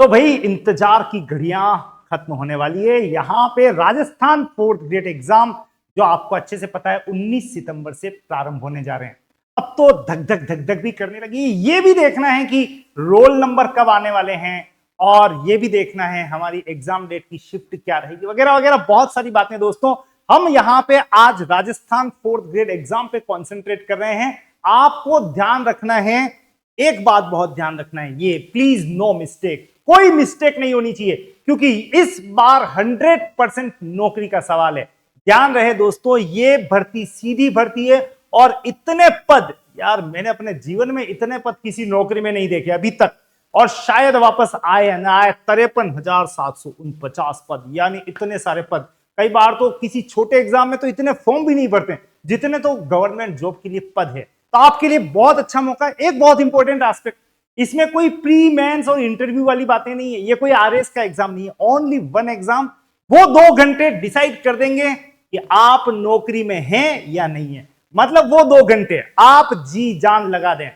तो भाई इंतजार की घड़ियां खत्म होने वाली है। यहां पे राजस्थान फोर्थ ग्रेड एग्जाम जो आपको अच्छे से पता है 19 सितंबर से प्रारंभ होने जा रहे हैं। अब तो धक धक धक धक भी करने लगी। ये भी देखना है कि रोल नंबर कब आने वाले हैं और ये भी देखना है हमारी एग्जाम डेट की शिफ्ट क्या रहेगी, वगैरह वगैरह बहुत सारी बातें। दोस्तों हम यहां पे आज राजस्थान फोर्थ ग्रेड एग्जाम पे कॉन्सेंट्रेट कर रहे हैं। आपको ध्यान रखना है, एक बात बहुत ध्यान रखना है, ये प्लीज नो मिस्टेक, कोई मिस्टेक नहीं होनी चाहिए क्योंकि इस बार 100% नौकरी का सवाल है। ध्यान रहे दोस्तों, ये भर्ती सीधी भर्ती है और इतने पद, यार मैंने अपने जीवन में इतने पद किसी नौकरी में नहीं देखे अभी तक, और शायद वापस आए ना आए 53,749 पद, यानी इतने सारे पद। कई बार तो किसी छोटे एग्जाम में तो इतने फॉर्म भी नहीं भरते जितने तो गवर्नमेंट जॉब के लिए पद है। तो आपके लिए बहुत अच्छा मौका है। एक बहुत इंपॉर्टेंट एस्पेक्ट, इसमें कोई प्री मेंस और इंटरव्यू वाली बातें नहीं है, ये कोई आरएस का एग्जाम नहीं है, ओनली वन एग्जाम। वो 2 घंटे डिसाइड कर देंगे कि आप नौकरी में हैं या नहीं है। मतलब वो 2 घंटे आप जी जान लगा दें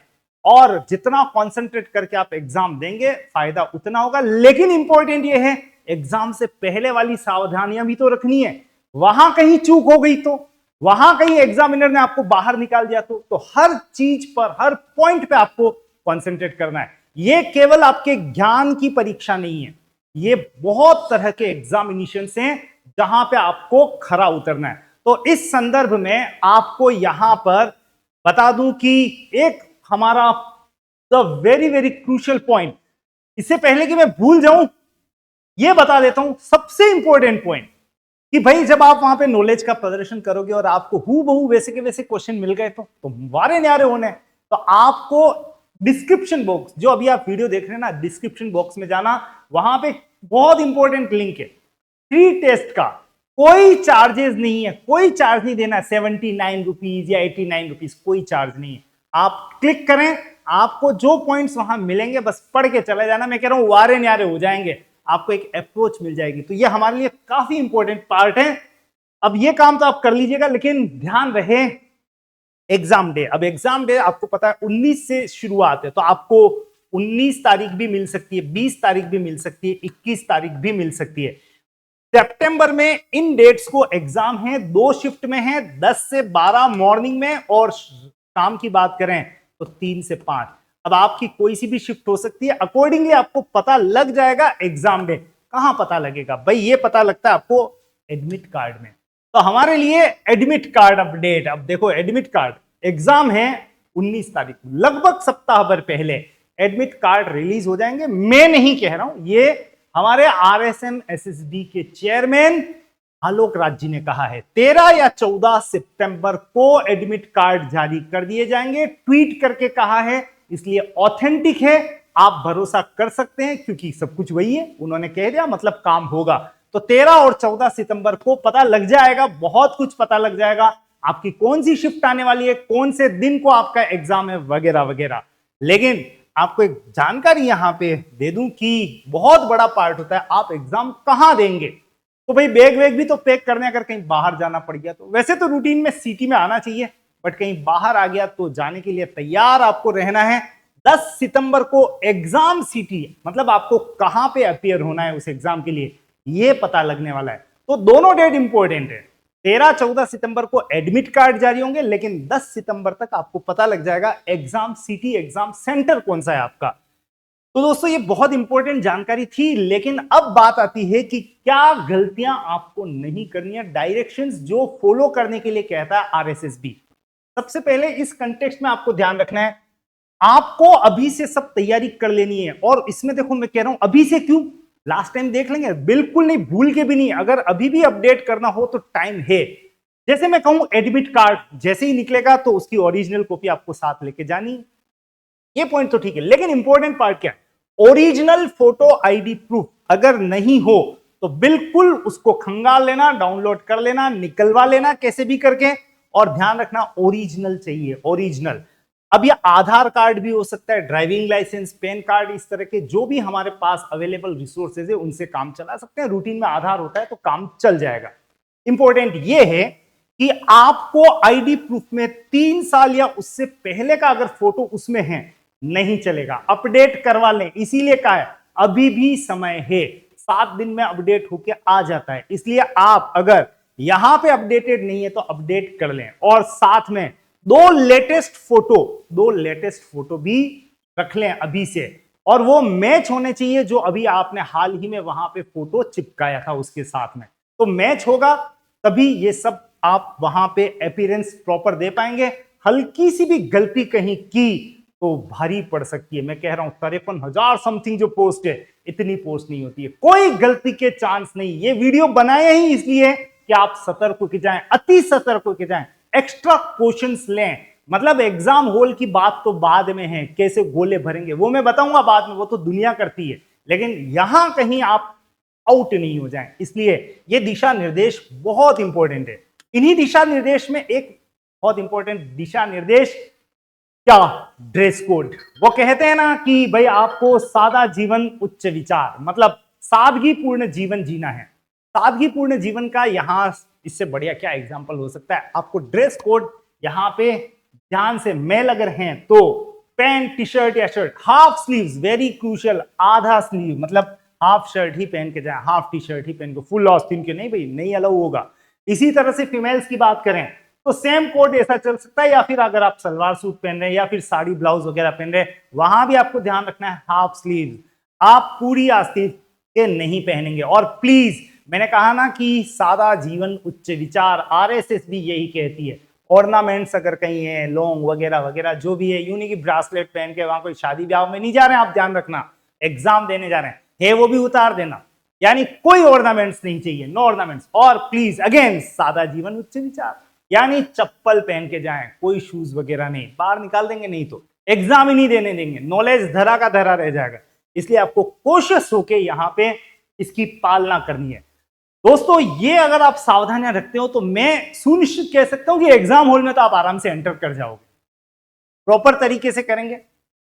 और जितना कंसंट्रेट करके आप एग्जाम देंगे फायदा उतना होगा। लेकिन इंपॉर्टेंट ये है, एग्जाम से पहले वाली सावधानियां भी तो रखनी है। वहां कहीं चूक हो गई तो, वहां कहीं एग्जामिनर ने आपको बाहर निकाल दिया तो हर चीज पर, हर पॉइंट पे आपको कंसंट्रेट करना है। ये केवल आपके ज्ञान की परीक्षा नहीं है, ये बहुत तरह के एग्जामिनेशंस हैं जहां पे आपको खरा उतरना है। तो इस संदर्भ में आपको यहां पर बता दूं कि एक हमारा the very very crucial point, इससे पहले कि मैं भूल जाऊं ये बता देता हूं सबसे इंपॉर्टेंट पॉइंट, कि भाई जब आप वहां पे नॉलेज का प्रदर्शन करोगे और आपको हूबहू वैसे के वैसे क्वेश्चन मिल गए तो वारे न्यारे होने। तो आपको डिस्क्रिप्शन बॉक्स, जो अभी आप वीडियो देख रहे हैं ना, डिस्क्रिप्शन बॉक्स में जाना, वहां पे बहुत इंपॉर्टेंट लिंक है फ्री टेस्ट का। कोई चार्जेस नहीं है, कोई चार्ज नहीं देना, 79 रुपीज या 89 रुपीज, कोई चार्ज नहीं है। आप क्लिक करें, आपको जो पॉइंट्स वहां मिलेंगे बस पढ़ के चले जाना। मैं कह रहा हूं वारे न्यारे हो जाएंगे, आपको एक अप्रोच मिल जाएगी। तो ये हमारे लिए काफी इंपॉर्टेंट पार्ट है। अब ये काम तो आप कर लीजिएगा, लेकिन ध्यान रहे एग्जाम डे। अब एग्जाम डे आपको पता है 19 से शुरुआत है, तो आपको 19 तारीख भी मिल सकती है, 20 तारीख भी मिल सकती है, 21 तारीख भी मिल सकती है। सितंबर में इन डेट्स को एग्जाम है, 2 शिफ्ट में है, 10 से 12 मॉर्निंग में, और शाम की बात करें तो 3 से 5। अब आपकी कोई सी भी शिफ्ट हो सकती है, अकॉर्डिंगली आपको पता लग जाएगा एग्जाम डे। कहां पता लगेगा भाई? ये पता लगता है आपको एडमिट कार्ड में। तो हमारे लिए एडमिट कार्ड अपडेट, अब देखो एडमिट कार्ड, एग्जाम है 19 तारीख, लगभग सप्ताह भर पहले एडमिट कार्ड रिलीज हो जाएंगे। मैं नहीं कह रहा हूं, ये हमारे आरएसएम एसएसबी के चेयरमैन आलोक राज जी ने कहा है। 13 या 14 सितंबर को एडमिट कार्ड जारी कर दिए जाएंगे, ट्वीट करके कहा है, इसलिए ऑथेंटिक है, आप भरोसा कर सकते हैं क्योंकि सब कुछ वही है, उन्होंने कह दिया मतलब काम होगा। तो 13 और 14 सितंबर को पता लग जाएगा, बहुत कुछ पता लग जाएगा, आपकी कौन सी शिफ्ट आने वाली है, कौन से दिन को आपका एग्जाम है, वगैरह वगैरह। लेकिन आपको एक जानकारी यहां पे दे दूं कि बहुत बड़ा पार्ट होता है आप एग्जाम कहां देंगे। तो भाई बैग वैग भी तो पैक करने, अगर कहीं बाहर जाना पड़ गया तो वैसे तो रूटीन में सिटी में आना चाहिए, बट कहीं बाहर आ गया तो जाने के लिए तैयार आपको रहना है। 10 सितंबर को एग्जाम सिटी, मतलब आपको कहां पे अपीयर होना है उस एग्जाम के लिए, ये पता लगने वाला है। तो दोनों डेट इंपॉर्टेंट है। 13-14 सितंबर को एडमिट कार्ड जारी होंगे, लेकिन 10 सितंबर तक आपको पता लग जाएगा एग्जाम सिटी, एग्जाम सेंटर कौन सा है आपका। तो दोस्तों ये बहुत इंपॉर्टेंट जानकारी थी। लेकिन अब बात आती है कि क्या गलतियां आपको नहीं करनी है, डायरेक्शंस जो फॉलो करने के लिए कहता है आरएसएसबी। सबसे पहले इस कंटेक्स्ट में आपको ध्यान रखना है, आपको अभी से सब तैयारी कर लेनी है। और इसमें देखो मैं कह रहा हूं अभी से, क्यों, लास्ट टाइम देख लेंगे, बिल्कुल नहीं, भूल के भी नहीं। अगर अभी भी अपडेट करना हो तो टाइम है। जैसे मैं कहूं एडमिट कार्ड जैसे ही निकलेगा तो उसकी ओरिजिनल कॉपी आपको साथ लेके जानी, ये पॉइंट तो ठीक है। लेकिन इंपॉर्टेंट पार्ट क्या है, ओरिजिनल फोटो आईडी प्रूफ अगर नहीं हो तो बिल्कुल उसको खंगाल लेना, डाउनलोड कर लेना, निकलवा लेना कैसे भी करके, और ध्यान रखना ओरिजिनल चाहिए, ओरिजिनल। अब ये आधार कार्ड भी हो सकता है, ड्राइविंग लाइसेंस, पैन कार्ड, इस तरह के जो भी हमारे पास अवेलेबल रिसोर्सेज है उनसे काम चला सकते हैं। रूटीन में आधार होता है तो काम चल जाएगा। इंपॉर्टेंट ये है कि आपको आईडी प्रूफ में 3 साल या उससे पहले का अगर फोटो उसमें है नहीं चलेगा, अपडेट करवा लें। इसीलिए कहा है अभी भी समय है, 7 दिन में अपडेट होके आ जाता है। इसलिए आप अगर यहां पे अपडेटेड नहीं है तो अपडेट कर लें, और साथ में दो लेटेस्ट फोटो भी रख लें अभी से, और वो मैच होने चाहिए जो अभी आपने हाल ही में वहां पे फोटो चिपकाया था उसके साथ में। तो मैच होगा तभी ये सब आप वहां पे अपीयरेंस प्रॉपर दे पाएंगे। हल्की सी भी गलती कहीं की तो भारी पड़ सकती है। मैं कह रहा हूं 53,000 समथिंग जो पोस्ट है, इतनी पोस्ट नहीं होती है, कोई गलती के चांस नहीं। ये वीडियो बनाया ही इसलिए कि आप सतर्क होकर जाएं, अति सतर्क होकर जाएं, एक्स्ट्रा क्वेश्चंस लें। मतलब एग्जाम हॉल की बात तो बाद में है, कैसे गोले भरेंगे वो मैं बताऊंगा बाद में, वो तो दुनिया करती है, लेकिन यहां कहीं आप आउट नहीं हो जाएं। इसलिए ये दिशा निर्देश बहुत इंपॉर्टेंट है। इन्हीं दिशा निर्देश में एक बहुत इंपॉर्टेंट दिशा निर्देश क्या, ड्रेस कोड। वो कहते हैं ना कि भाई आपको सादा जीवन उच्च विचार, मतलब सादगीपूर्ण जीवन जीना है। सादगीपूर्ण जीवन का यहां इससे बढ़िया क्या एग्जांपल हो सकता है। आपको ड्रेस कोड यहां पे ध्यान से, मेल अगर हैं तो पैंट टी शर्ट या shirt, half sleeves very crucial, आधा स्लीव मतलब हाफ शर्ट ही पहन के जाए, हाफ टी शर्ट ही पहन के, फुल आस्तीन के नहीं भाई, नहीं अलाउ होगा। इसी तरह से फीमेल्स की बात करें तो सेम कोड ऐसा चल सकता है, या फिर अगर आप सलवार सूट पहन रहे हैं या फिर साड़ी ब्लाउज वगैरह पहन रहे हैं, वहां भी आपको ध्यान रखना है हाफ स्लीव, आप पूरी आस्तीन के नहीं पहनेंगे। और प्लीज, मैंने कहा ना कि सादा जीवन उच्च विचार, आरएसएस भी यही कहती है। ऑर्नामेंट्स अगर कहीं है, लॉन्ग वगैरह वगैरह जो भी है, यूनी की ब्रासलेट पहन के वहां कोई शादी ब्याह में नहीं जा रहे हैं आप, ध्यान रखना, एग्जाम देने जा रहे हैं, है वो भी उतार देना। यानी कोई ऑर्नामेंट्स नहीं चाहिए, नो ऑर्नामेंट्स। और प्लीज अगेन, सादा जीवन उच्च विचार, यानी चप्पल पहन के जाएं, कोई शूज वगैरह नहीं, बाहर निकाल देंगे नहीं तो एग्जाम ही नहीं देने देंगे, नॉलेज धरा का धरा रह जाएगा। इसलिए आपको कोशिश होके यहां पे इसकी पालना करनी है दोस्तों। ये अगर आप सावधानियां रखते हो तो मैं सुनिश्चित कह सकता हूं कि एग्जाम हॉल में तो आप आराम से एंटर कर जाओगे। प्रॉपर तरीके से करेंगे,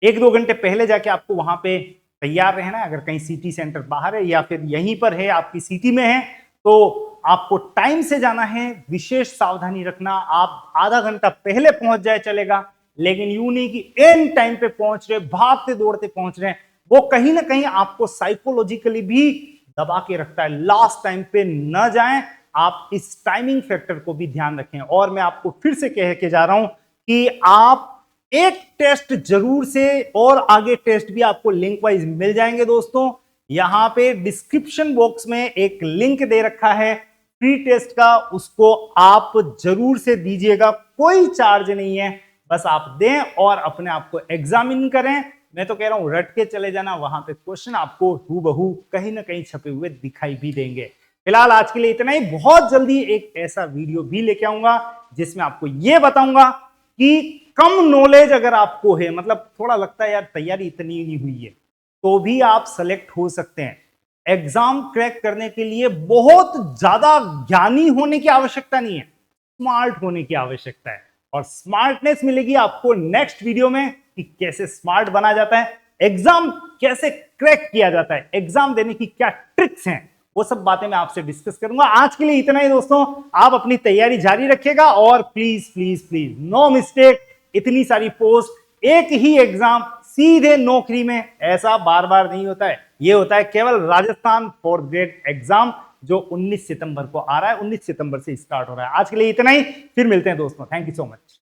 1-2 घंटे पहले जाके आपको वहां पे तैयार रहना है। अगर कहीं सिटी सेंटर बाहर है या फिर यहीं पर है, आपकी सिटी में है, तो आपको टाइम से जाना है, विशेष सावधानी रखना। आप आधा घंटा पहले पहुंच जाए चलेगा, लेकिन यूं नहीं कि एंड टाइम पे पहुंच रहे, भागते दौड़ते पहुंच रहे हैं, वो कहीं ना कहीं आपको साइकोलॉजिकली भी दबा के रखता है। लास्ट टाइम पे न जाएं, आप इस टाइमिंग फैक्टर को भी ध्यान रखें। और मैं आपको फिर से कह के जा रहा हूं कि आप एक टेस्ट जरूर से, और आगे टेस्ट भी आपको लिंक वाइज मिल जाएंगे दोस्तों। यहां पे डिस्क्रिप्शन बॉक्स में एक लिंक दे रखा है फ्री टेस्ट का, उसको आप जरूर से दीजिएगा, कोई चार्ज नहीं है, बस आप दें और अपने आप को एग्जामिन करें। मैं तो कह रहा हूं रट के चले जाना, वहां पे क्वेश्चन आपको हूबहू कहीं ना कहीं छपे हुए दिखाई भी देंगे। फिलहाल आज के लिए इतना ही। बहुत जल्दी एक ऐसा वीडियो भी लेके आऊंगा जिसमें आपको यह बताऊंगा कि कम नॉलेज अगर आपको है, मतलब थोड़ा लगता है यार तैयारी इतनी नहीं हुई है, तो भी आप सेलेक्ट हो सकते हैं। एग्जाम क्रैक करने के लिए बहुत ज्यादा ज्ञानी होने की आवश्यकता नहीं है, स्मार्ट होने की आवश्यकता है। और स्मार्टनेस मिलेगी आपको नेक्स्ट वीडियो में कि कैसे स्मार्ट बना जाता है, एग्जाम कैसे क्रैक किया जाता है, एग्जाम देने की क्या ट्रिक्स हैं, वो सब बातें मैं आपसे डिस्कस करूंगा। आज के लिए इतना ही दोस्तों, आप अपनी तैयारी जारी रखिएगा और please please please no mistake. इतनी सारी पोस्ट, एक ही एग्जाम, सीधे नौकरी में, ऐसा बार बार नहीं होता है। ये होता है केवल राजस्थान 4th ग्रेड एग्जाम जो 19 सितंबर को आ रहा है, 19 सितंबर से स्टार्ट हो रहा है। आज के लिए इतना ही, फिर मिलते हैं दोस्तों, थैंक यू सो मच।